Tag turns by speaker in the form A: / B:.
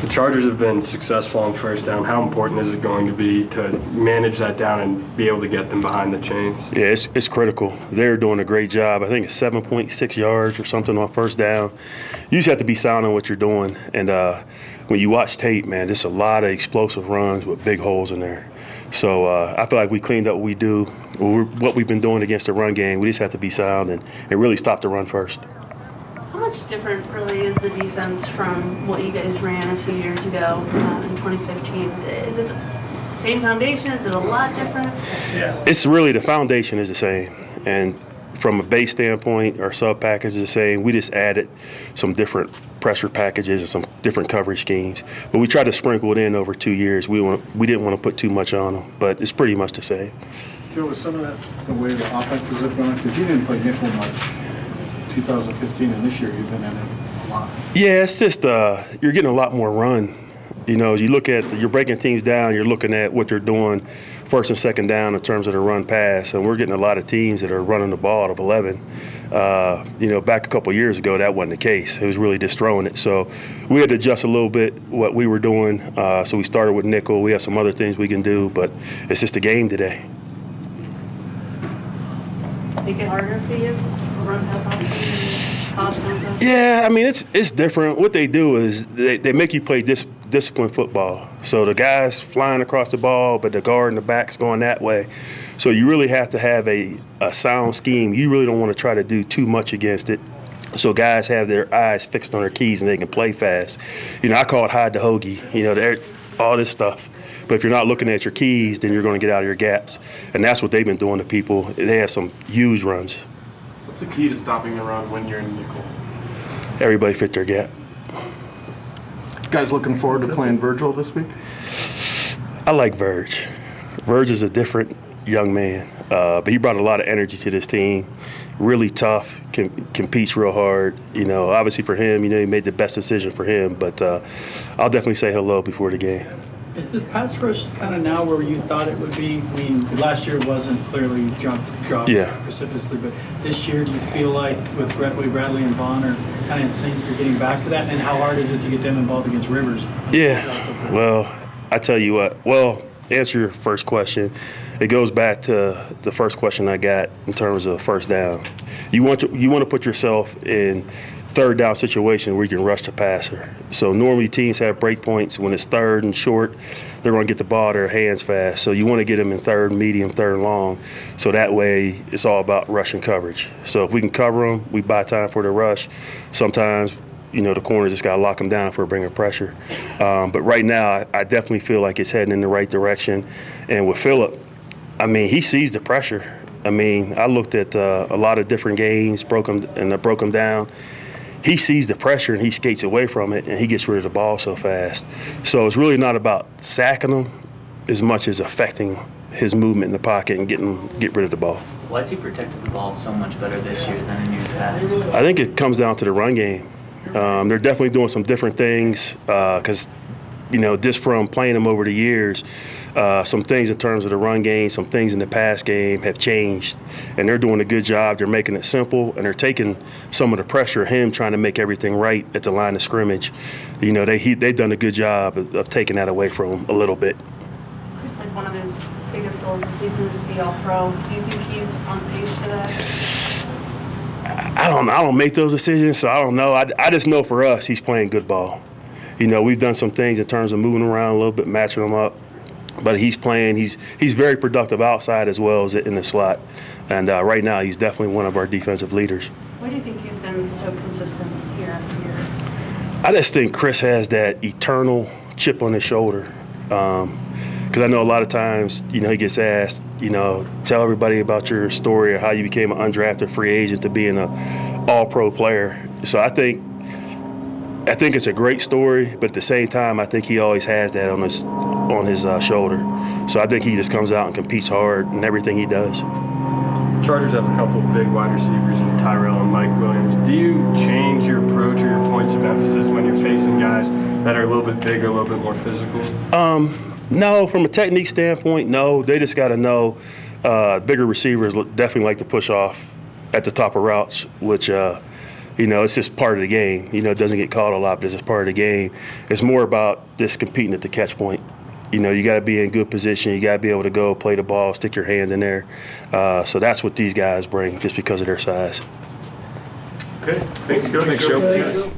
A: The Chargers have been successful on first down. How important is it going to be to manage that down and be able to get them behind the chains?
B: Yeah, it's critical. They're doing a great job. I think it's 7.6 yards or something on first down. You just have to be sound on what you're doing. And when you watch tape, man, there's a lot of explosive runs with big holes in there. So I feel like we cleaned up what we do, what we've been doing against the run game. We just have to be sound and really stop the run first.
C: How much different really is the defense from what you guys ran a few years ago in 2015? Is it same foundation? Is it a lot different?
A: Yeah.
B: It's really the foundation is the same. And from a base standpoint, our sub package is the same. We just added some different pressure packages and some different coverage schemes. But we tried to sprinkle it in over 2 years. We didn't want to put too much on them, but it's pretty much the same.
D: Joe, was some of that the way the offenses have gone? Because you didn't play nickel much 2015, and this year you've been in it a lot.
B: Yeah, it's just you're getting a lot more run. You know, you look at you're breaking teams down. You're looking at what they're doing first and second down in terms of the run pass, and we're getting a lot of teams that are running the ball out of 11. You know, back a couple of years ago, that wasn't the case. It was really just throwing it. So we had to adjust a little bit what we were doing. So we started with nickel. We have some other things we can do, but it's just a game today.
C: Make it harder for you to run pass option?
B: Yeah, I mean, it's different. What they do is they make you play disciplined football. So the guy's flying across the ball, but the guard in the back's going that way. So you really have to have a sound scheme. You really don't want to try to do too much against it. So guys have their eyes fixed on their keys and they can play fast. You know, I call it hide the hoagie. You know, all this stuff. But if you're not looking at your keys, then you're going to get out of your gaps. And that's what they've been doing to people. They have some huge runs.
E: What's the key to stopping the run when you're in nickel?
B: Everybody fit their gap.
D: Guys looking forward to playing Virgil this week?
B: I like Verge. Verge is a different young man, but he brought a lot of energy to this team. Really tough, competes real hard. You know, obviously for him, you know, he made the best decision for him, but I'll definitely say hello before the game.
F: Is the pass rush kind of now where you thought it would be? I mean, last year wasn't clearly dropped precipitously, but this year, do you feel like with Bradley and Vaughn are kind of in sync, you're getting back to that? And how hard is it to get them involved against Rivers?
B: Yeah, well, I tell you what. Well, answer your first question. It goes back to the first question I got in terms of first down. You want to put yourself in third down situation where you can rush the passer. So normally teams have break points. When it's third and short, they're going to get the ball to their hands fast. So you want to get them in third, medium, third, and long. So that way it's all about rushing coverage. So if we can cover them, we buy time for the rush. Sometimes, you know, the corners just got to lock them down if we're bringing pressure. But right now, I definitely feel like it's heading in the right direction. And with Phillip, I mean, he sees the pressure. I mean, I looked at a lot of different games, broke them down. He sees the pressure and he skates away from it and he gets rid of the ball so fast. So it's really not about sacking him as much as affecting his movement in the pocket and get rid of the ball.
G: Why is he protecting the ball so much better this year than in years past?
B: I think it comes down to the run game. They're definitely doing some different things because, you know, just from playing them over the years, some things in terms of the run game, some things in the pass game have changed. And they're doing a good job. They're making it simple, and they're taking some of the pressure of him trying to make everything right at the line of scrimmage. You know, they've done a good job of taking that away from him a little bit.
C: Chris said one of his biggest goals this season is to be all-pro. Do you think he's on pace for that?
B: I don't make those decisions, so I don't know. I just know for us, he's playing good ball. You know, we've done some things in terms of moving around a little bit, matching him up. But he's playing. He's very productive outside as well as in the slot. And right now, he's definitely one of our defensive leaders.
C: Why do you think he's been so consistent year after year?
B: I just think Chris has that eternal chip on his shoulder. Because I know a lot of times, you know, he gets asked, you know, tell everybody about your story or how you became an undrafted free agent to being an all-pro player. So I think it's a great story, but at the same time, I think he always has that on his shoulder. So I think he just comes out and competes hard in everything he does.
A: Chargers have a couple of big wide receivers in Tyrell and Mike Williams. Do you change your approach or your points of emphasis when you're facing guys that are a little bit bigger, a little bit more physical?
B: No, from a technique standpoint, no. They just got to know bigger receivers definitely like to push off at the top of routes, which You know, it's just part of the game. You know, it doesn't get called a lot, but it's just part of the game. It's more about just competing at the catch point. You know, you got to be in good position. You got to be able to go play the ball, stick your hand in there. So that's what these guys bring just because of their size.
A: Okay, thanks, Coach.
D: Thanks, Joe.